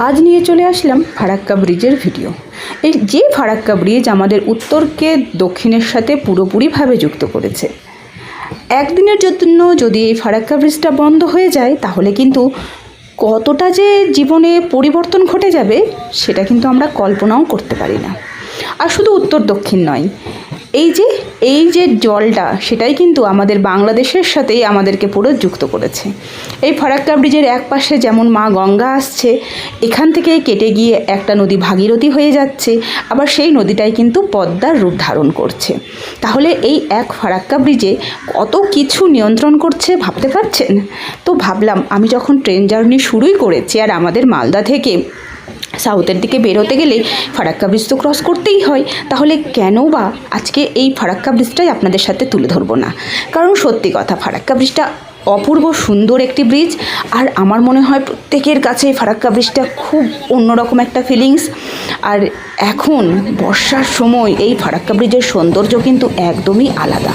আজ নিয়ে চলে আসলাম ফারাক্কা ব্রিজের ভিডিও। এই যে ফারাক্কা ব্রিজ আমাদের উত্তরকে দক্ষিণের সাথে পুরোপুরিভাবে যুক্ত করেছে। একদিনের জন্য যদি এই ফারাক্কা ব্রিজটা বন্ধ হয়ে যায় তাহলে কিন্তু কতটা যে জীবনে পরিবর্তন ঘটে যাবে সেটা কিন্তু আমরা কল্পনাও করতে পারি না। আর শুধু উত্তর দক্ষিণ নয়, এই যে জলটা সেটাই কিন্তু আমাদের বাংলাদেশের সাথেই আমাদেরকে পুরো যুক্ত করেছে। এই ফারাক্কা ব্রিজের এক পাশে যেমন মা গঙ্গা আসছে, এখান থেকে কেটে গিয়ে একটা নদী ভাগীরথী হয়ে যাচ্ছে, আবার সেই নদীটাই কিন্তু পদ্মার রূপ ধারণ করছে। তাহলে এই এক ফারাক্কা ব্রিজে কত কিছু নিয়ন্ত্রণ করছে ভাবতে পারছেন? তো ভাবলাম আমি যখন ট্রেন জার্নি শুরুই করেছি আর আমাদের মালদা থেকে সাউথের দিকে বেরোতে গেলে ফারাক্কা ব্রিজ তো ক্রস করতেই হয়, তাহলে কেন বা আজকে এই ফারাক্কা ব্রিজটাই আপনাদের সাথে তুলে ধরবো না। কারণ সত্যি কথা, ফারাক্কা ব্রিজটা অপূর্ব সুন্দর একটি ব্রিজ, আর আমার মনে হয় প্রত্যেকের কাছে ফারাক্কা ব্রিজটা খুব অন্যরকম একটা ফিলিংস। আর এখন বর্ষার সময় এই ফারাক্কা ব্রিজের সৌন্দর্য কিন্তু একদমই আলাদা।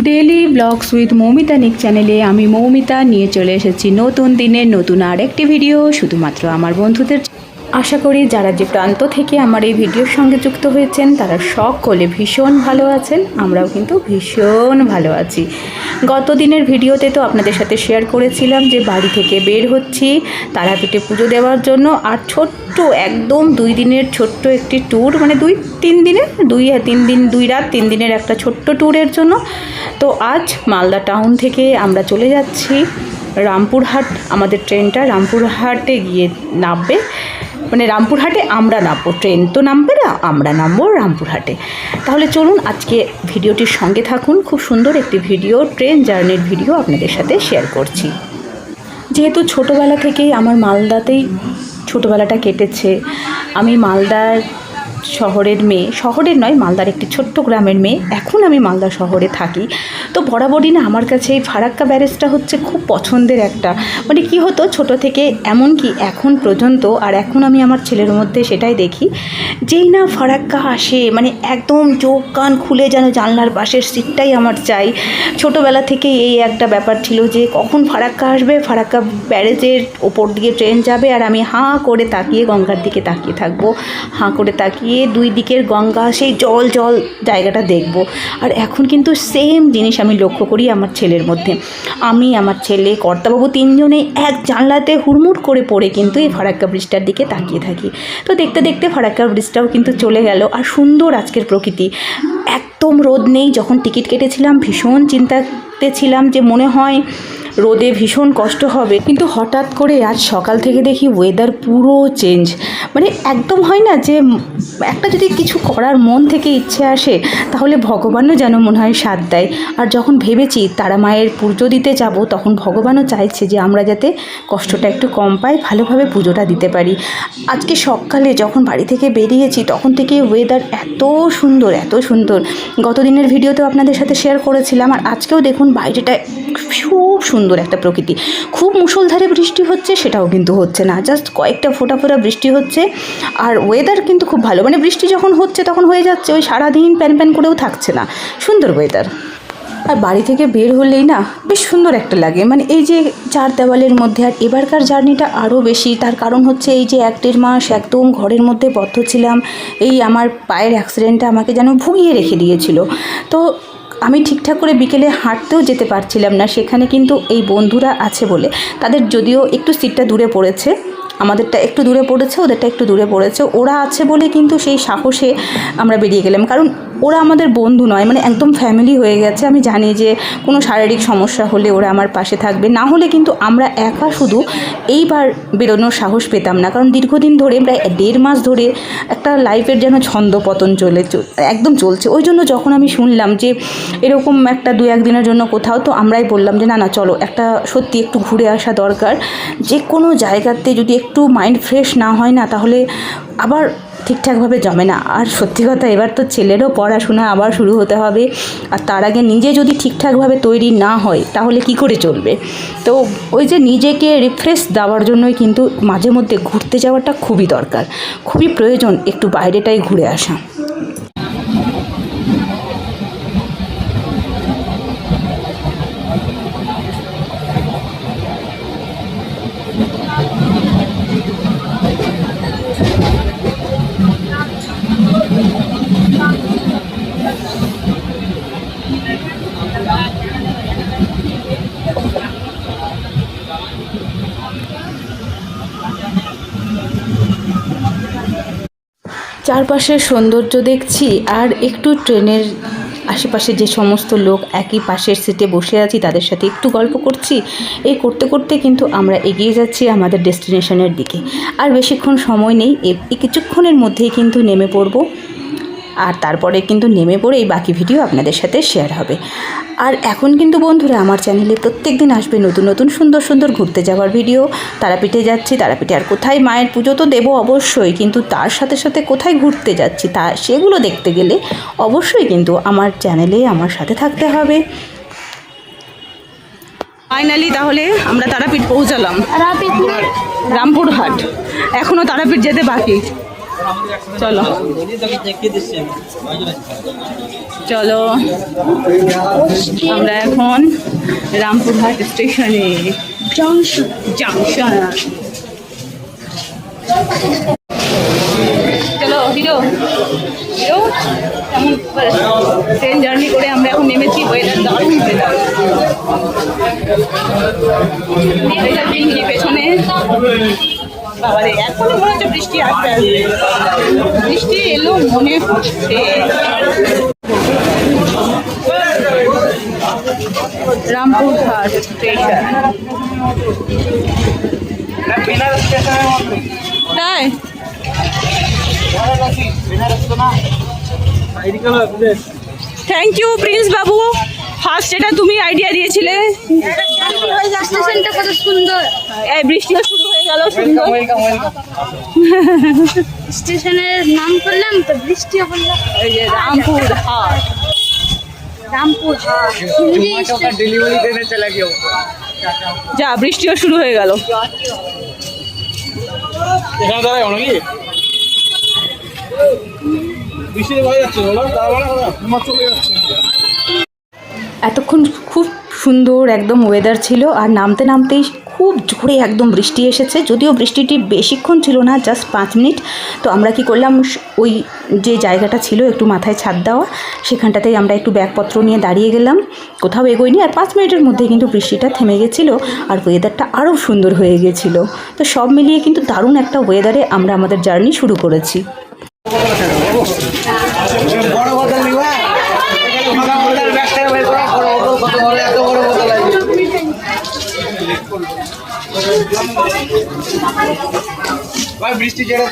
ডেইলি ব্লগস উইথ মৌমিতা নিক চ্যানেলে আমি মৌমিতা নিয়ে চলে এসেছি নতুন দিনের নতুন আরেকটি ভিডিও, শুধুমাত্র আমার বন্ধুদের। আশা করি যারা যে প্রান্ত থেকে আমার এই ভিডিওর সঙ্গে যুক্ত হয়েছেন তারা সকলে ভীষণ ভালো আছেন। আমরাও কিন্তু ভীষণ ভালো আছি। গত দিনের ভিডিওতে তো আপনাদের সাথে শেয়ার করেছিলাম যে বাড়ি থেকে বের হচ্ছি তারাপীঠে পুজো দেওয়ার জন্য, আর ছোট্ট একদম 2 দিনের ছোট্ট একটি ট্যুর, মানে 2 রাত 3 দিনের একটা ছোট্ট ট্যুরের জন্য। তো আজ মালদা টাউন থেকে আমরা চলে যাচ্ছি রামপুরহাট। আমাদের ট্রেনটা রামপুরহাটে গিয়ে নামবে, মানে রামপুরহাটে আমরা নামবো, ট্রেন তো নামবে না, আমরা নামবো রামপুরহাটে। তাহলে চলুন আজকে ভিডিওটির সঙ্গে থাকুন। খুব সুন্দর একটি ভিডিও, ট্রেন জার্নির ভিডিও আপনাদের সাথে শেয়ার করছি। যেহেতু ছোটোবেলা থেকেই আমার মালদাতেই ছোটোবেলাটা কেটেছে, আমি মালদার শহরের মেয়ে, শহরের নয় মালদার একটি ছোট্ট গ্রামের মেয়ে, এখন আমি মালদা শহরে থাকি। তো বরাবরই না আমার কাছে এই ফারাক্কা ব্যারেজটা হচ্ছে খুব পছন্দের একটা, মানে কি হতো ছোটো থেকে এমনকি এখন পর্যন্ত, আর এখন আমি আমার ছেলের মধ্যে সেটাই দেখি, যেই না ফারাক্কা আসে মানে একদম চোখ কান খুলে যেন জানলার পাশের সিটটাই আমার চাই। ছোটোবেলা থেকে এই একটা ব্যাপার ছিল যে কখন ফারাক্কা আসবে, ফারাক্কা ব্যারেজের ওপর দিকে ট্রেন যাবে, আর আমি হাঁ করে তাকিয়ে গঙ্গার দিকে তাকিয়ে থাকবো, হাঁ করে তাকিয়ে 2 দিকের গঙ্গা, সেই জল জল জায়গাটা দেখব। আর এখন কিন্তু সেম জিনিস আমি লক্ষ্য করি আমার ছেলের মধ্যে। আমি, আমার ছেলে, কর্তাবাবু 3 জনেই এক জানলাতে হুড়মুড় করে পড়ে কিন্তু এই ফারাক্কা ব্রিজটার দিকে তাকিয়ে থাকি। তো দেখতে দেখতে ফারাক্কা ব্রিজটাও কিন্তু চলে গেল। আর সুন্দর আজকের প্রকৃতি, একদম রোদ নেই। যখন টিকিট কেটেছিলাম ভীষণ চিন্তাতে ছিলাম যে মনে হয় রোদে ভীষণ কষ্ট হবে, কিন্তু হঠাৎ করে আজ সকাল থেকে দেখি ওয়েদার পুরো চেঞ্জ। মানে একদম হয় না যে একটা যদি কিছু করার মন থেকে ইচ্ছে আসে তাহলে ভগবানও যেন মনে হয় সাথ দেয়। আর যখন ভেবেছি তারা মায়ের পুজো দিতে যাব, তখন ভগবানও চাইছে যে আমরা যাতে কষ্টটা একটু কম পাই, ভালোভাবে পুজোটা দিতে পারি। আজকে সকালে যখন বাড়ি থেকে বেরিয়েছি তখন থেকে ওয়েদার এত সুন্দর, এত সুন্দর। গত দিনের ভিডিওতেও আপনাদের সাথে শেয়ার করেছিলাম, আর আজকেও দেখুন বাইরেটা খুব সুন্দর একটা প্রকৃতি। খুব মুষলধারে বৃষ্টি হচ্ছে সেটাও কিন্তু হচ্ছে না, জাস্ট কয়েকটা ফোঁটা ফোঁটা বৃষ্টি হচ্ছে। আর ওয়েদার কিন্তু খুব ভালো, মানে বৃষ্টি যখন হচ্ছে তখন হয়ে যাচ্ছে, ওই সারাদিন প্যান প্যান করেও থাকছে না, সুন্দর ওয়েদার। আর বাড়ি থেকে বের হলেই না বেশ সুন্দর একটা লাগে, মানে এই যে 4 দেওয়ালের মধ্যে। আর এবারকার জার্নিটা আরও বেশি, তার কারণ হচ্ছে এই যে 1-1.5 মাস একদম ঘরের মধ্যে বদ্ধ ছিলাম। এই আমার পায়ের অ্যাক্সিডেন্টটা আমাকে যেন ভুগিয়ে রেখে দিয়েছিল। তো আমি ঠিকঠাক করে বিকেলে হাঁটতেও যেতে পারছিলাম না। সেখানে কিন্তু এই বন্ধুরা আছে বলে, তাদের যদিও একটু সিটটা দূরে পড়েছে, আমাদেরটা একটু দূরে পড়েছে, ওদেরটা একটু দূরে পড়েছে, ওরা আছে বলে কিন্তু সেই সাহসে আমরা বেরিয়ে গেলাম। কারণ ওরা আমাদের বন্ধু নয়, মানে একদম ফ্যামিলি হয়ে গেছে। আমি জানি যে কোনো শারীরিক সমস্যা হলে ওরা আমার পাশে থাকবে, না হলে কিন্তু আমরা একা শুধু এইবার বেরোনোর সাহস পেতাম না। কারণ দীর্ঘদিন ধরে প্রায় 1.5 মাস ধরে একটা লাইফের যেন ছন্দপতন একদম চলছে। ওই জন্য যখন আমি শুনলাম যে এরকম একটা 2-1 দিনের জন্য কোথাও, তো আমরাই বললাম যে না চলো, একটা সত্যি একটু ঘুরে আসা দরকার। যে কোনো জায়গাতে যদি একটু মাইন্ড ফ্রেশ না হয় না, তাহলে আবার ঠিকঠাকভাবে জমে না। আর সত্যি কথা, এবার তো ছেলেরও পড়াশোনা আবার শুরু হতে হবে, আর তার আগে নিজে যদি ঠিকঠাকভাবে তৈরি না হয় তাহলে কি করে চলবে। তো ওই যে নিজেকে রিফ্রেশ দেওয়ার জন্যই কিন্তু মাঝে মধ্যে ঘুরতে যাওয়াটা খুবই দরকার, খুবই প্রয়োজন একটু বাইরেটাই ঘুরে আসা। চারপাশের সৌন্দর্য দেখছি, আর একটু ট্রেনের আশেপাশে যে সমস্ত লোক একই পাশের সিটে বসে আছি তাদের সাথে একটু গল্প করছি। এই করতে করতে কিন্তু আমরা এগিয়ে যাচ্ছি আমাদের ডেস্টিনেশনের দিকে। আর বেশিক্ষণ সময় নেই, এই কিছুক্ষণের মধ্যেই কিন্তু নেমে পড়ব। আর তারপরে কিন্তু নেমে পড়ে এই বাকি ভিডিও আপনাদের সাথে শেয়ার হবে। আর এখন কিন্তু বন্ধুরা আমার চ্যানেলে প্রত্যেক দিন আসবে নতুন নতুন সুন্দর সুন্দর ঘুরতে যাওয়ার ভিডিও। তারাপীঠে যাচ্ছি, তারাপীঠে আর কোথায় মায়ের পুজো তো দেবো অবশ্যই, কিন্তু তার সাথে সাথে কোথায় ঘুরতে যাচ্ছি সেগুলো দেখতে গেলে অবশ্যই কিন্তু আমার চ্যানেলে আমার সাথে থাকতে হবে। ফাইনালি তাহলে আমরা তারাপীঠ পৌঁছালাম, রামপুরহাট। এখনও তারাপীঠ যেতে বাকি। চলো চলো, আমরা এখন রামপুরহাট স্টেশনে জাংশন। চলো হিরো হিরো, ট্রেন জার্নি করে আমরা এখন নেমেছি। ওয়েদার দারুণ, পেছনে বাবারে এখনই মনে হচ্ছে বৃষ্টি আসবে, বৃষ্টি এলো মনে হচ্ছে। রামপুরহাট স্টেশন, তাই thank you Prince Babu, first এটা তুমি আইডিয়া দিয়েছিলে। স্টেশনটা কত সুন্দর, এই বৃষ্টিও শুরু হয়ে গেল। স্টেশনের নাম করলাম তো বৃষ্টিও পড়লাম। এই যে রামপুরহাট, রামপুরহাট डिलीवरी देने चला गया যা বৃষ্টিও শুরু হয়ে গেল। এখানে দাঁড়ায় নাকি বৃষ্টি হয়ে যাচ্ছে, চলে যাচ্ছে। এতক্ষণ খুব সুন্দর একদম ওয়েদার ছিল, আর নামতে নামতেই খুব জোরে একদম বৃষ্টি এসেছে। যদিও বৃষ্টিটি বেশিক্ষণ ছিল না, জাস্ট 5 মিনিট। তো আমরা কি করলাম, ওই যে জায়গাটা ছিল একটু মাথায় ছাদ দেওয়া, সেখানটাতেই আমরা একটু ব্যাগপত্র নিয়ে দাঁড়িয়ে গেলাম, কোথাও এগোইনি। আর 5 মিনিটের মধ্যেই কিন্তু বৃষ্টিটা থেমে গেছিলো, আর ওয়েদারটা আরও সুন্দর হয়ে গেছিলো। তো সব মিলিয়ে কিন্তু দারুণ একটা ওয়েদারে আমরা আমাদের জার্নি শুরু করেছি। বৃষ্টি যেটা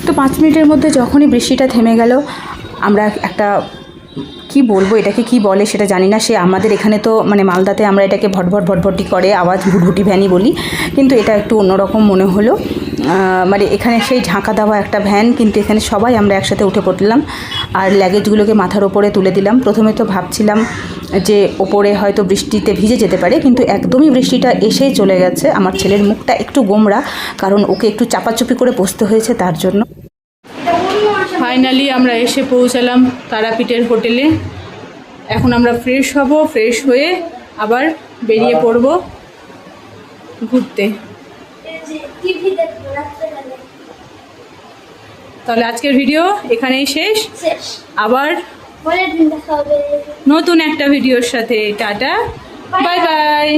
তো 5 মিনিটের মধ্যে যখনই বৃষ্টিটা থেমে গেল, আমরা একটা কি বলবো, এটাকে কি বলে সেটা জানি না। সে আমাদের এখানে তো মানে মালদাতে আমরা এটাকে ভটভট ভটভটি করে আওয়াজ ভুটভুটি ভ্যানই বলি, কিন্তু এটা একটু অন্যরকম মনে হলো। মানে এখানে সেই ঢাকা দেওয়া একটা ভ্যান, কিন্তু এখানে সবাই আমরা একসাথে উঠে পড়লাম আর লাগেজগুলোকে মাথার ওপরে তুলে দিলাম। প্রথমে তো ভাবছিলাম যে ওপরে হয়তো বৃষ্টিতে ভিজে যেতে পারে, কিন্তু একদমই বৃষ্টিটা এসেই চলে গেছে। আমার ছেলের মুখটা একটু গোমড়া, কারণ ওকে একটু চাপাচুপি করে বসতে হয়েছে তার জন্য। ফাইনালি আমরা এসে পৌঁছালাম তারাপীঠের হোটেলে। এখন আমরা ফ্রেশ হব, ফ্রেশ হয়ে আবার বেরিয়ে পড়ব ঘুরতে। তাহলে আজকের ভিডিও এখানেই শেষ, আবার নতুন একটা ভিডিওর সাথে। Tata, bye bye.